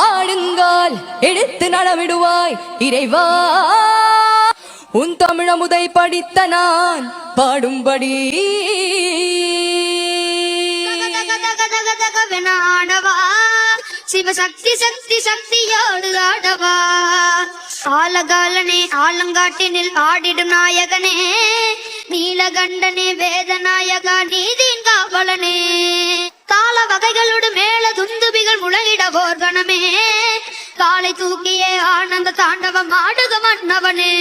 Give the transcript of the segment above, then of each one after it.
ஆடுங்கால் எடுத்து நடமிடுவாய் இறைவா. உன் தமிழமுதை படித்த நான் பாடும்படி ஆடவா சிவசக்தி சக்தி சக்தியோடு ஆடவா. ஆலகாலனே ஆலங்காட்டினில் ஆடிடும் நாயகனே, நீலகண்டனே வேதநாயகா நீதின் காவலனே. தாள வகைகளோடு மேல துந்துபிகள் முளையிட போர்கணமே, காலை தூக்கியே ஆனந்த தாண்டவம் ஆடுக மன்னவனே.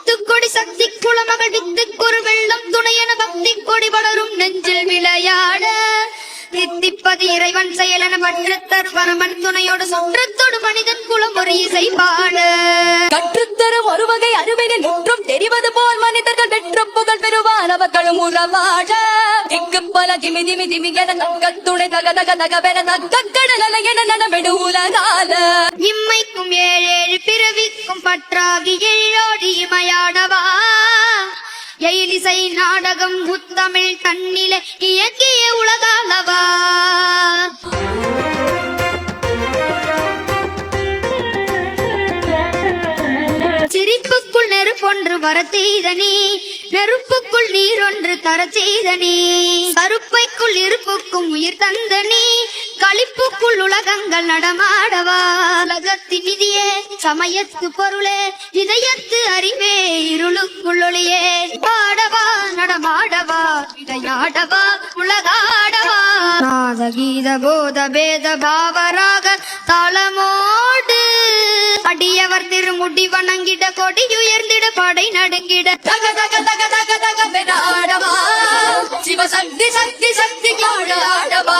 துக்கொடி சக்தி குளமகள் வித்துக்குறு வெள்ளம் துணையன பக்தி கொடி படரும் நெஞ்சில் விளையாட, தித்திப்பது இறைவன் செயலன பற்று தருவரமன் துணையோடு சுற்றத்தோடு மனிதன் குலம் ஒரு இசை பாட. கற்றுத்தரும் ஒரு வகை அறிவினில் முற்றும் தெரிவது போல் மனிதர்கள் வெற்ற புகழ் பெறுவார் அவர்களும் உறவாட. திக்கு பல திமி திமி திமி என தங்கத்துணை தக தக தகவென தக்கடல என நடமெடு உலகால. இம்மைக்கும் ஏழேழு பிறவிக்கும் பற்றாகி எழிலோடி இமையாடவா. எயிலிசை நாடகம் முத்தமிழ் கண்ணிலே இயக்கிய உலகாலவா. சிரிப்புக்குள் நெருப்பொன்று வர செய்தனி, நெருப்புக்குள் நீரொன்று தர செய்தனி. கருப்பைக்குள் இருப்புக்கும் உயிர் தந்தனி, களிப்புக்குள் உலகங்கள் நடமாடவா. உலகத்தின் நிதியே சமயத்து பொருளே இதயத்து அறிவே இருளுக்குள் ஒளியே. ஆடவா நடமாடவா விளையாடவா உலகாடவா. நாத கீத போத பேத பாவராக தாளமோடு அடியவர் திருமுடி வணங்கிட கொடி உயர்ந்திட படை நடுங்கிட. தக தக தக தக தக ஆடவா சிவசக்தி சக்தி சக்தி ஆடவா.